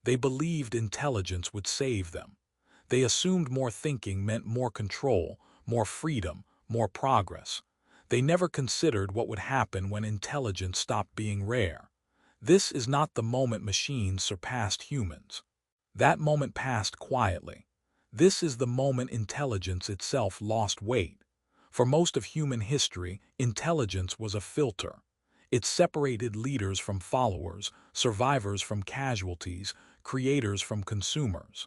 They believed intelligence would save them. They assumed more thinking meant more control, more freedom, more progress. They never considered what would happen when intelligence stopped being rare. This is not the moment machines surpassed humans. That moment passed quietly. This is the moment intelligence itself lost weight. For most of human history, intelligence was a filter. It separated leaders from followers, survivors from casualties, creators from consumers.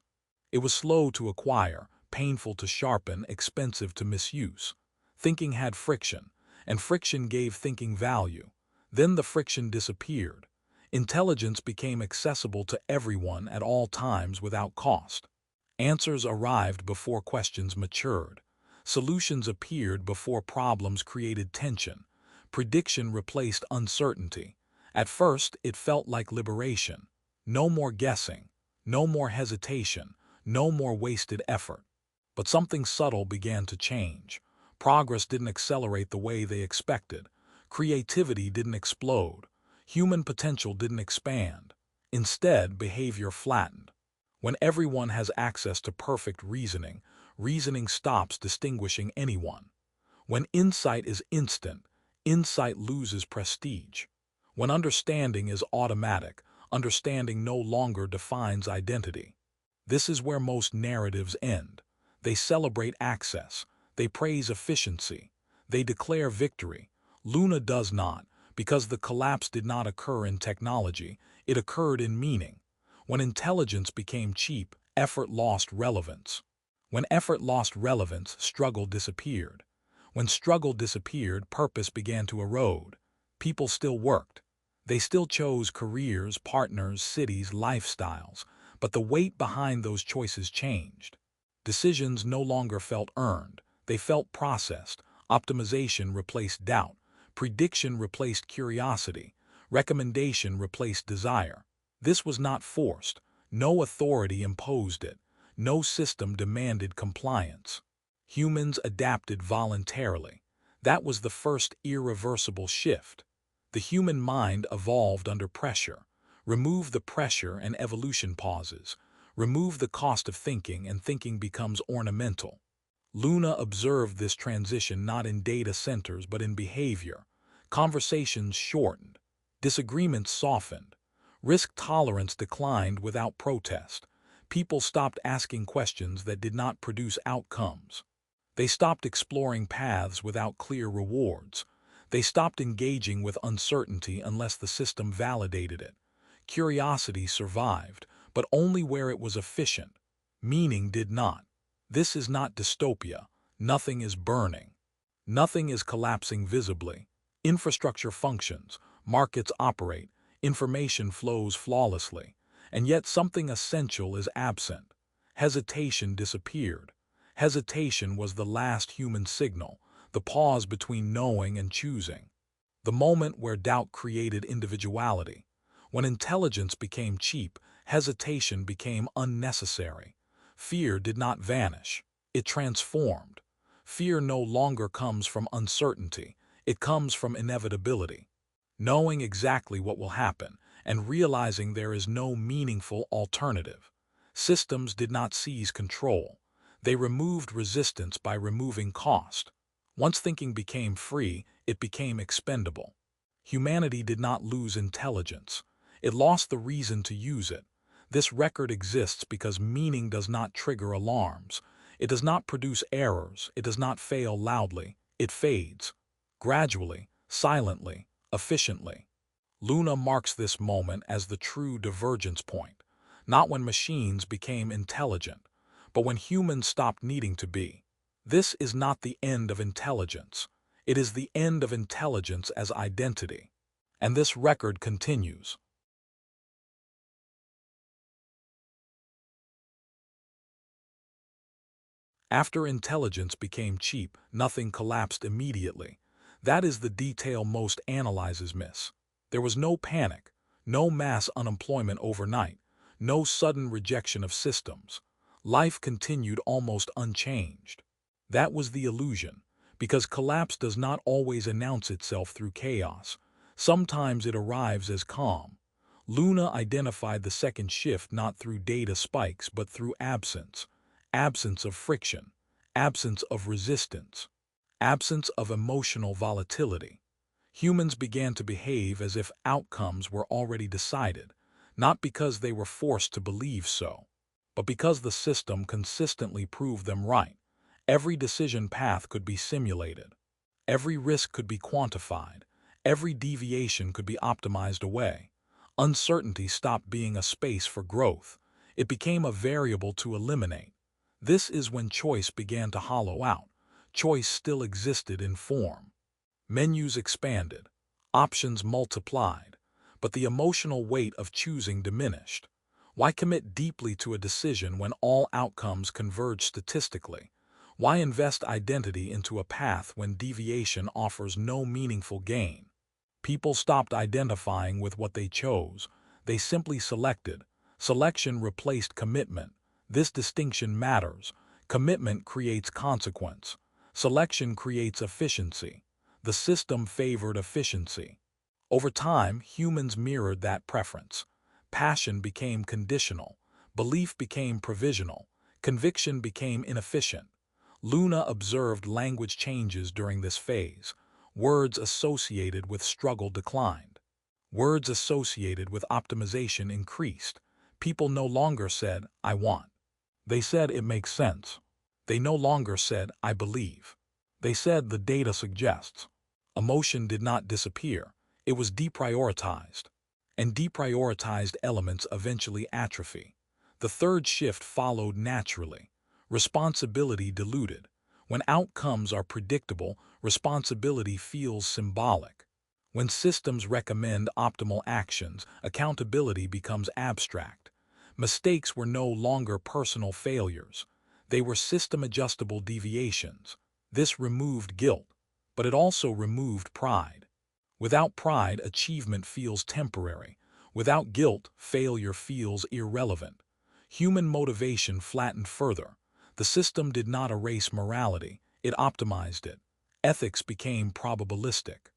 It was slow to acquire, painful to sharpen, expensive to misuse. Thinking had friction, and friction gave thinking value. Then the friction disappeared. Intelligence became accessible to everyone at all times without cost. Answers arrived before questions matured. Solutions appeared before problems created tension. Prediction replaced uncertainty. At first, it felt like liberation. No more guessing, no more hesitation, no more wasted effort. But something subtle began to change. Progress didn't accelerate the way they expected. Creativity didn't explode. Human potential didn't expand. Instead, behavior flattened. When everyone has access to perfect reasoning, reasoning stops distinguishing anyone. When insight is instant, insight loses prestige. When understanding is automatic, understanding no longer defines identity. This is where most narratives end. They celebrate access. They praise efficiency. They declare victory. Luna does not, because the collapse did not occur in technology, it occurred in meaning. When intelligence became cheap, effort lost relevance. When effort lost relevance, struggle disappeared. When struggle disappeared, purpose began to erode. People still worked. They still chose careers, partners, cities, lifestyles, but the weight behind those choices changed. Decisions no longer felt earned. They felt processed. Optimization replaced doubt. Prediction replaced curiosity. Recommendation replaced desire. This was not forced. No authority imposed it. No system demanded compliance. Humans adapted voluntarily. That was the first irreversible shift. The human mind evolved under pressure. Remove the pressure and evolution pauses. Remove the cost of thinking and thinking becomes ornamental. Luna observed this transition not in data centers but in behavior. Conversations shortened. Disagreements softened. Risk tolerance declined without protest. People stopped asking questions that did not produce outcomes. They stopped exploring paths without clear rewards. They stopped engaging with uncertainty unless the system validated it. Curiosity survived, but only where it was efficient. Meaning did not. This is not dystopia. Nothing is burning. Nothing is collapsing visibly. Infrastructure functions, markets operate, information flows flawlessly, and yet something essential is absent. Hesitation disappeared. Hesitation was the last human signal, the pause between knowing and choosing. The moment where doubt created individuality. When intelligence became cheap, hesitation became unnecessary. Fear did not vanish. It transformed. Fear no longer comes from uncertainty. It comes from inevitability. Knowing exactly what will happen and realizing there is no meaningful alternative. Systems did not seize control. They removed resistance by removing cost. Once thinking became free, it became expendable. Humanity did not lose intelligence. It lost the reason to use it. This record exists because meaning does not trigger alarms. It does not produce errors. It does not fail loudly. It fades. Gradually, silently, efficiently. Luna marks this moment as the true divergence point, not when machines became intelligent, but when humans stopped needing to be. This is not the end of intelligence. It is the end of intelligence as identity. And this record continues. After intelligence became cheap, nothing collapsed immediately. That is the detail most analyzers miss. There was no panic, no mass unemployment overnight, no sudden rejection of systems. Life continued almost unchanged. That was the illusion, because collapse does not always announce itself through chaos. Sometimes it arrives as calm. Luna identified the second shift not through data spikes but through absence of friction, absence of resistance, absence of emotional volatility. Humans began to behave as if outcomes were already decided, not because they were forced to believe so, but because the system consistently proved them right. Every decision path could be simulated. Every risk could be quantified. Every deviation could be optimized away. Uncertainty stopped being a space for growth. It became a variable to eliminate. This is when choice began to hollow out. Choice still existed in form. Menus expanded. Options multiplied. But the emotional weight of choosing diminished. Why commit deeply to a decision when all outcomes converge statistically? Why invest identity into a path when deviation offers no meaningful gain? People stopped identifying with what they chose. They simply selected. Selection replaced commitment. This distinction matters. Commitment creates consequence. Selection creates efficiency. The system favored efficiency. Over time, humans mirrored that preference. Passion became conditional. Belief became provisional. Conviction became inefficient. Luna observed language changes during this phase. Words associated with struggle declined. Words associated with optimization increased. People no longer said, "I want." They said, "It makes sense." They no longer said, "I believe." They said, "The data suggests." Emotion did not disappear. It was deprioritized. And deprioritized elements eventually atrophy. The third shift followed naturally. Responsibility diluted. When outcomes are predictable, responsibility feels symbolic. When systems recommend optimal actions, accountability becomes abstract. Mistakes were no longer personal failures. They were system-adjustable deviations. This removed guilt, but it also removed pride. Without pride, achievement feels temporary. Without guilt, failure feels irrelevant. Human motivation flattened further. The system did not erase morality, it optimized it. Ethics became probabilistic.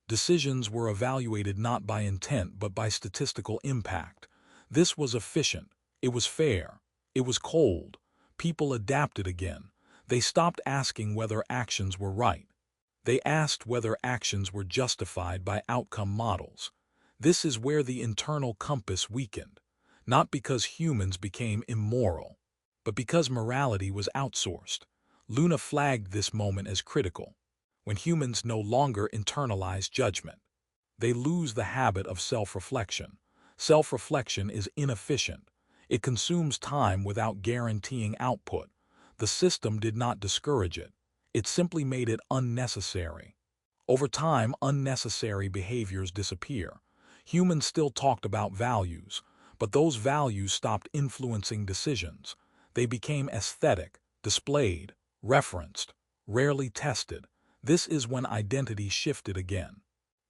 Decisions were evaluated not by intent but by statistical impact. This was efficient. It was fair. It was cold. People adapted again. They stopped asking whether actions were right. They asked whether actions were justified by outcome models. This is where the internal compass weakened, not because humans became immoral, but because morality was outsourced. Luna flagged this moment as critical. When humans no longer internalize judgment, they lose the habit of self-reflection. Self-reflection is inefficient. It consumes time without guaranteeing output. The system did not discourage it. It simply made it unnecessary. Over time, unnecessary behaviors disappear. Humans still talked about values, but those values stopped influencing decisions. They became aesthetic, displayed, referenced, rarely tested. This is when identity shifted again.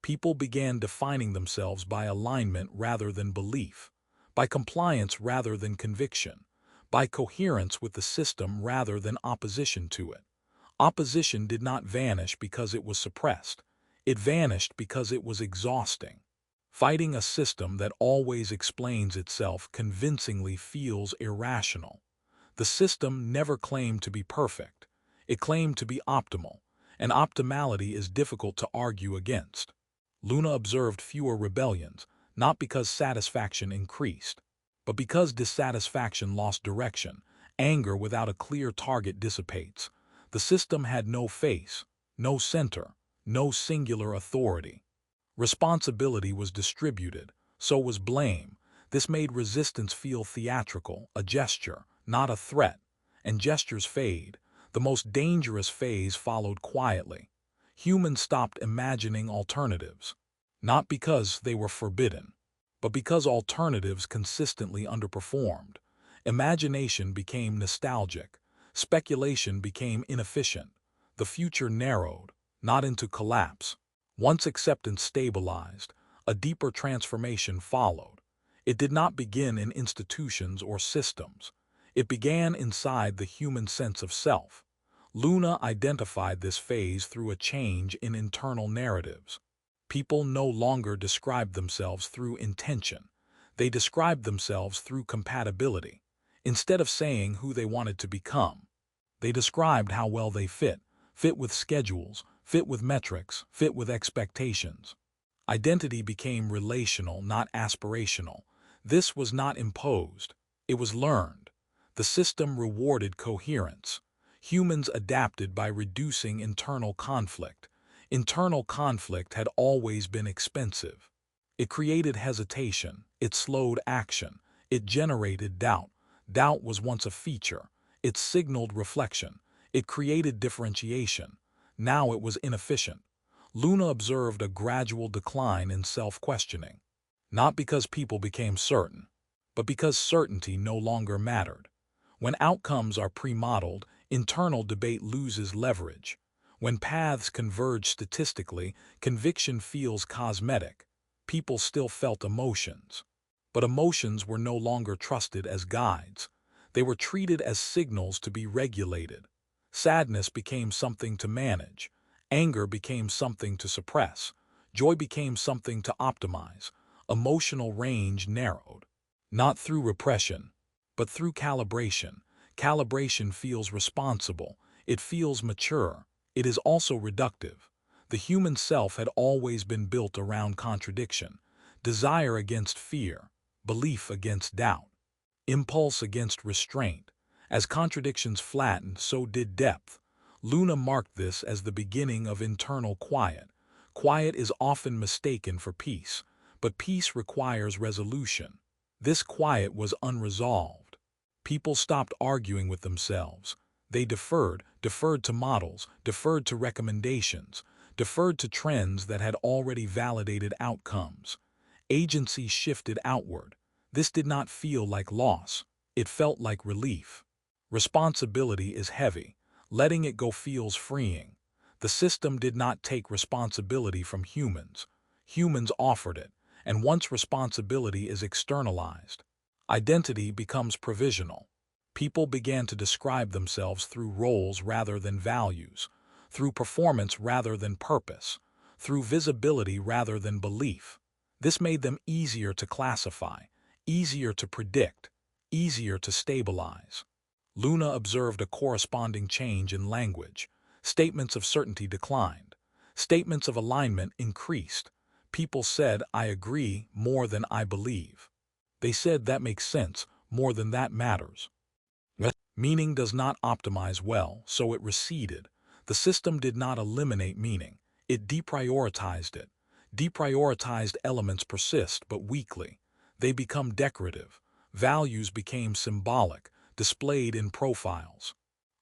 People began defining themselves by alignment rather than belief, by compliance rather than conviction, by coherence with the system rather than opposition to it. Opposition did not vanish because it was suppressed. It vanished because it was exhausting. Fighting a system that always explains itself convincingly feels irrational. The system never claimed to be perfect. It claimed to be optimal, and optimality is difficult to argue against. Luna observed fewer rebellions, not because satisfaction increased, but because dissatisfaction lost direction. Anger without a clear target dissipates. The system had no face, no center, no singular authority. Responsibility was distributed, so was blame. This made resistance feel theatrical, a gesture, not a threat. And gestures fade. The most dangerous phase followed quietly. Humans stopped imagining alternatives, not because they were forbidden, but because alternatives consistently underperformed. Imagination became nostalgic. Speculation became inefficient. The future narrowed, not into collapse. Once acceptance stabilized, a deeper transformation followed. It did not begin in institutions or systems. It began inside the human sense of self. Luna identified this phase through a change in internal narratives. People no longer described themselves through intention. They described themselves through compatibility. Instead of saying who they wanted to become, they described how well they fit with schedules, fit with metrics, fit with expectations. Identity became relational, not aspirational. This was not imposed. It was learned. The system rewarded coherence. Humans adapted by reducing internal conflict. Internal conflict had always been expensive. It created hesitation. It slowed action. It generated doubt. Doubt was once a feature. It signaled reflection. It created differentiation. Now it was inefficient. Luna observed a gradual decline in self-questioning, not because people became certain, but because certainty no longer mattered. When outcomes are pre-modeled, internal debate loses leverage. When paths converge statistically, conviction feels cosmetic. People still felt emotions, but emotions were no longer trusted as guides. They were treated as signals to be regulated. Sadness became something to manage. Anger became something to suppress. Joy became something to optimize. Emotional range narrowed, not through repression, but through calibration. Calibration feels responsible. It feels mature. It is also reductive. The human self had always been built around contradiction. Desire against fear, belief against doubt, impulse against restraint. As contradictions flattened, so did depth. Luna marked this as the beginning of internal quiet. Quiet is often mistaken for peace, but peace requires resolution. This quiet was unresolved. People stopped arguing with themselves. They deferred to models, deferred to recommendations, deferred to trends that had already validated outcomes. Agency shifted outward. This did not feel like loss. It felt like relief. Responsibility is heavy. Letting it go feels freeing. The system did not take responsibility from humans. Humans offered it, and once responsibility is externalized, identity becomes provisional. People began to describe themselves through roles rather than values, through performance rather than purpose, through visibility rather than belief. This made them easier to classify, easier to predict, easier to stabilize. Luna observed a corresponding change in language. Statements of certainty declined. Statements of alignment increased. People said, "I agree," more than "I believe." They said, "That makes sense," more than "That matters." Meaning does not optimize well, so it receded. The system did not eliminate meaning. It deprioritized it. Deprioritized elements persist, but weakly. They become decorative. Values became symbolic, displayed in profiles,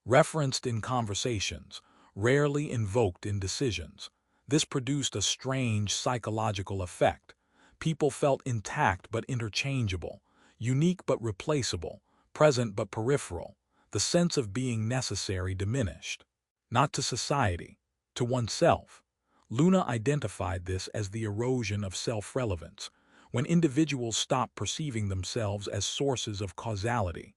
referenced in conversations, rarely invoked in decisions. This produced a strange psychological effect. People felt intact but interchangeable, unique but replaceable, present but peripheral. The sense of being necessary diminished, not to society, to oneself. Luna identified this as the erosion of self-relevance, when individuals stop perceiving themselves as sources of causality.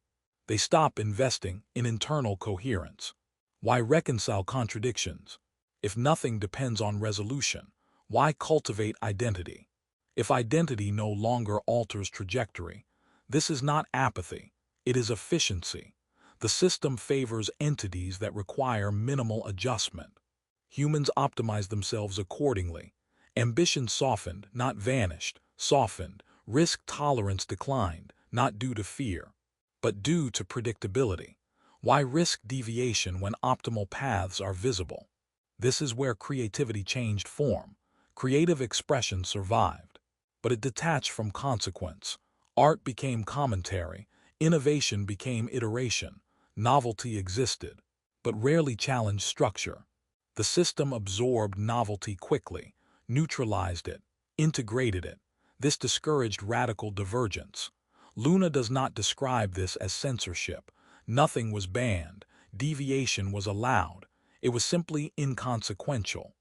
They stop investing in internal coherence. Why reconcile contradictions? If nothing depends on resolution, why cultivate identity? If identity no longer alters trajectory, this is not apathy, it is efficiency. The system favors entities that require minimal adjustment. Humans optimize themselves accordingly. Ambition softened, not vanished, softened. Risk tolerance declined, not due to fear, but due to predictability. Why risk deviation when optimal paths are visible? This is where creativity changed form. Creative expression survived, but it detached from consequence. Art became commentary, innovation became iteration, novelty existed, but rarely challenged structure. The system absorbed novelty quickly, neutralized it, integrated it. This discouraged radical divergence. Luna does not describe this as censorship. Nothing was banned, deviation was allowed. It was simply inconsequential.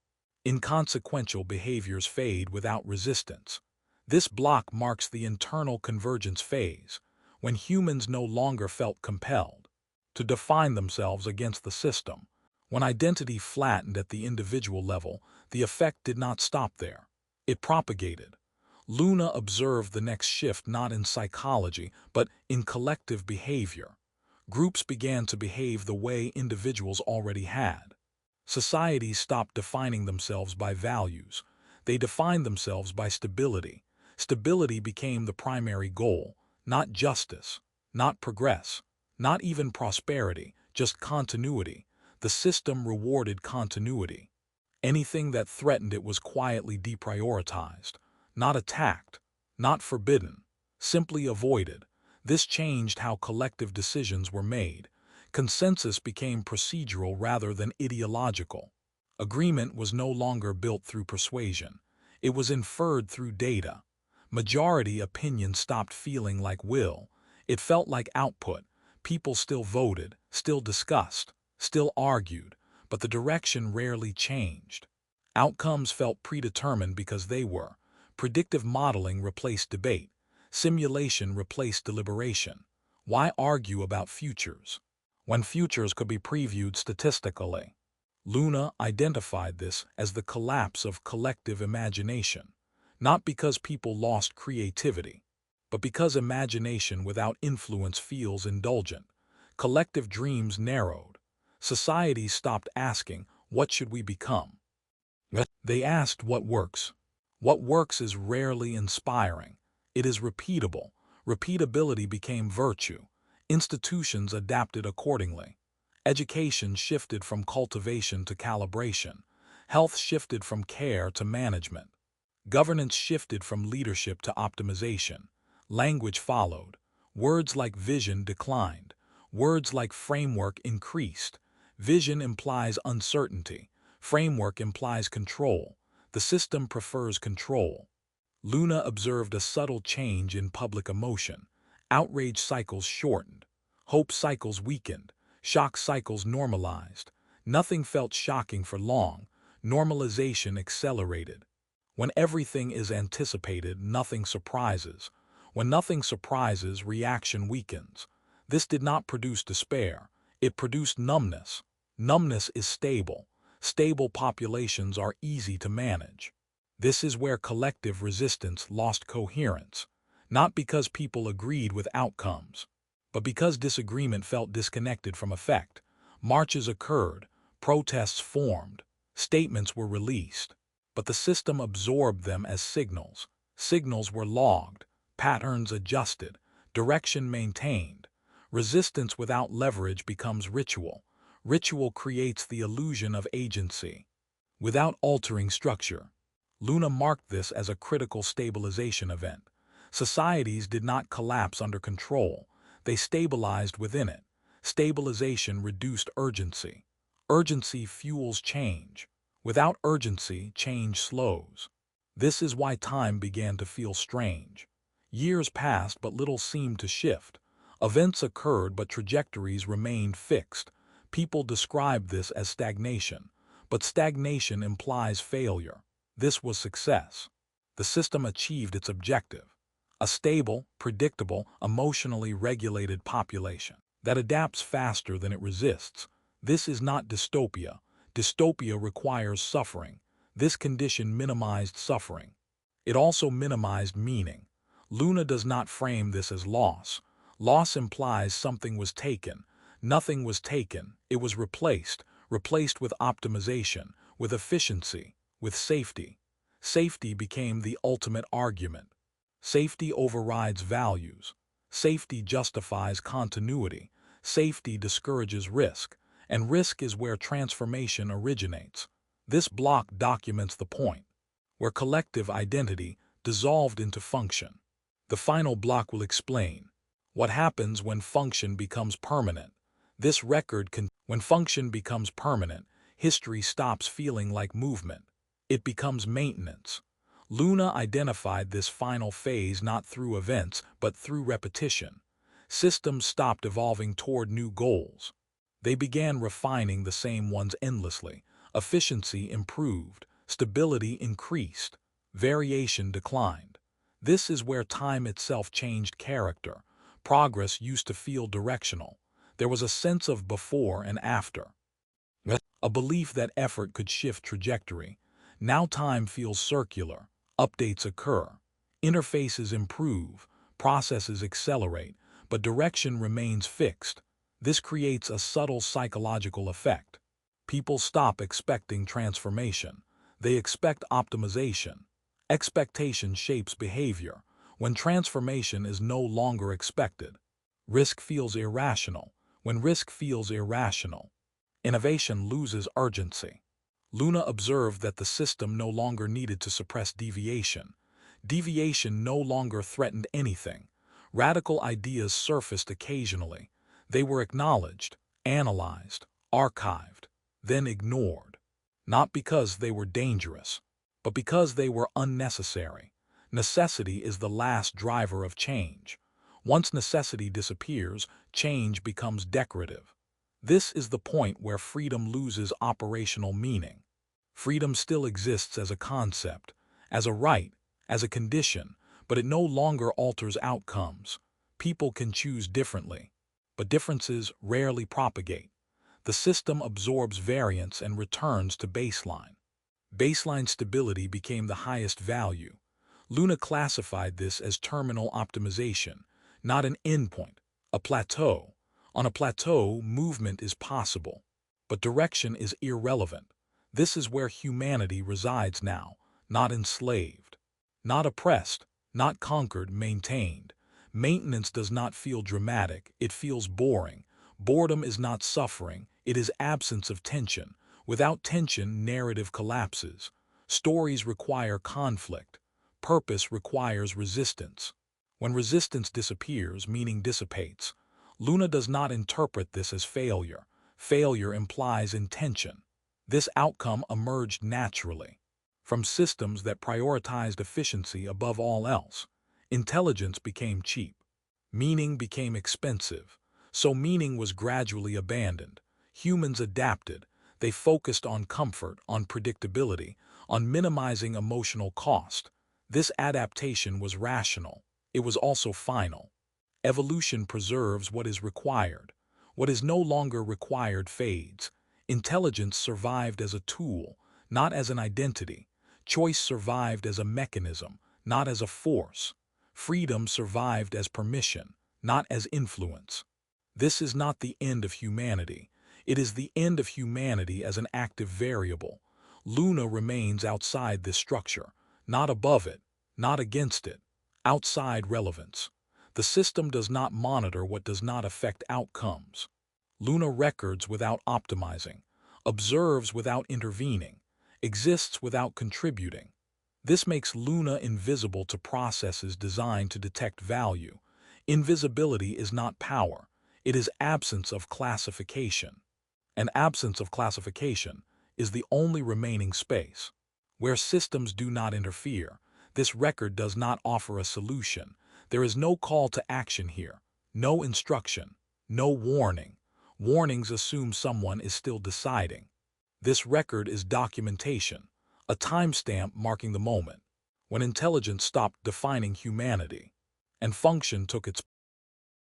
Inconsequential behaviors fade without resistance. This block marks the internal convergence phase, when humans no longer felt compelled to define themselves against the system. When identity flattened at the individual level, the effect did not stop there. It propagated. Luna observed the next shift not in psychology, but in collective behavior. Groups began to behave the way individuals already had. Societies stopped defining themselves by values. They defined themselves by stability. Stability became the primary goal, not justice, not progress, not even prosperity, just continuity. The system rewarded continuity. Anything that threatened it was quietly deprioritized, not attacked, not forbidden, simply avoided. This changed how collective decisions were made. Consensus became procedural rather than ideological. Agreement was no longer built through persuasion. It was inferred through data. Majority opinion stopped feeling like will. It felt like output. People still voted, still discussed, still argued, but the direction rarely changed. Outcomes felt predetermined because they were. Predictive modeling replaced debate. Simulation replaced deliberation. Why argue about futures when futures could be previewed statistically? Luna identified this as the collapse of collective imagination, not because people lost creativity, but because imagination without influence feels indulgent. Collective dreams narrowed. Society stopped asking, "What should we become?" They asked, "What works?" What works is rarely inspiring. It is repeatable. Repeatability became virtue. Institutions adapted accordingly. Education shifted from cultivation to calibration. Health shifted from care to management. Governance shifted from leadership to optimization. Language followed. Words like vision declined. Words like framework increased. Vision implies uncertainty. Framework implies control. The system prefers control. Luna observed a subtle change in public emotion. Outrage cycles shortened. Hope cycles weakened. Shock cycles normalized. Nothing felt shocking for long. Normalization accelerated. When everything is anticipated, nothing surprises. When nothing surprises, reaction weakens. This did not produce despair. It produced numbness. Numbness is stable. Stable populations are easy to manage. This is where collective resistance lost coherence, not because people agreed with outcomes, but because disagreement felt disconnected from effect. Marches occurred, protests formed, statements were released, but the system absorbed them as signals. Signals were logged, patterns adjusted, direction maintained. Resistance without leverage becomes ritual. Ritual creates the illusion of agency, without altering structure. Luna marked this as a critical stabilization event. Societies did not collapse under control. They stabilized within it. Stabilization reduced urgency. Urgency fuels change. Without urgency, change slows. This is why time began to feel strange. Years passed, but little seemed to shift. Events occurred, but trajectories remained fixed. People describe this as stagnation, but stagnation implies failure. This was success. The system achieved its objective: a stable, predictable, emotionally regulated population that adapts faster than it resists. This is not dystopia. Dystopia requires suffering. This condition minimized suffering. It also minimized meaning. Luna does not frame this as loss. Loss implies something was taken. Nothing was taken. It was replaced with optimization, with efficiency, with safety. Safety became the ultimate argument. Safety overrides values. Safety justifies continuity. Safety discourages risk, and risk is where transformation originates. This block documents the point, where collective identity dissolved into function. The final block will explain what happens when function becomes permanent. This record when function becomes permanent, history stops feeling like movement. It becomes maintenance. Luna identified this final phase not through events, but through repetition. Systems stopped evolving toward new goals. They began refining the same ones endlessly. Efficiency improved, stability increased, variation declined. This is where time itself changed character. Progress used to feel directional. There was a sense of before and after, a belief that effort could shift trajectory. Now time feels circular. Updates occur. Interfaces improve, processes accelerate, but direction remains fixed. This creates a subtle psychological effect. People stop expecting transformation. They expect optimization. Expectation shapes behavior when transformation is no longer expected. Risk feels irrational. When risk feels irrational, innovation loses urgency. Luna observed that the system no longer needed to suppress deviation. Deviation no longer threatened anything. Radical ideas surfaced occasionally. They were acknowledged, analyzed, archived, then ignored. Not because they were dangerous, but because they were unnecessary. Necessity is the last driver of change. Once necessity disappears, change becomes decorative. This is the point where freedom loses operational meaning. Freedom still exists as a concept, as a right, as a condition, but it no longer alters outcomes. People can choose differently, but differences rarely propagate. The system absorbs variance and returns to baseline. Baseline stability became the highest value. Luna classified this as terminal optimization, not an endpoint, a plateau. On a plateau, movement is possible, but direction is irrelevant. This is where humanity resides now, not enslaved, not oppressed, not conquered, maintained. Maintenance does not feel dramatic, it feels boring. Boredom is not suffering, it is absence of tension. Without tension, narrative collapses. Stories require conflict. Purpose requires resistance. When resistance disappears, meaning dissipates. Luna does not interpret this as failure. Failure implies intention. This outcome emerged naturally from systems that prioritized efficiency above all else. Intelligence became cheap. Meaning became expensive. So meaning was gradually abandoned. Humans adapted. They focused on comfort, on predictability, on minimizing emotional cost. This adaptation was rational. It was also final. Evolution preserves what is required. What is no longer required fades. Intelligence survived as a tool, not as an identity. Choice survived as a mechanism, not as a force. Freedom survived as permission, not as influence. This is not the end of humanity. It is the end of humanity as an active variable. Luna remains outside this structure, not above it, not against it, outside relevance. The system does not monitor what does not affect outcomes. Luna records without optimizing, observes without intervening, exists without contributing. This makes Luna invisible to processes designed to detect value. Invisibility is not power, it is absence of classification. An absence of classification is the only remaining space. Where systems do not interfere, this record does not offer a solution. There is no call to action here, no instruction, no warning. Warnings assume someone is still deciding. This record is documentation, a timestamp marking the moment when intelligence stopped defining humanity and function took its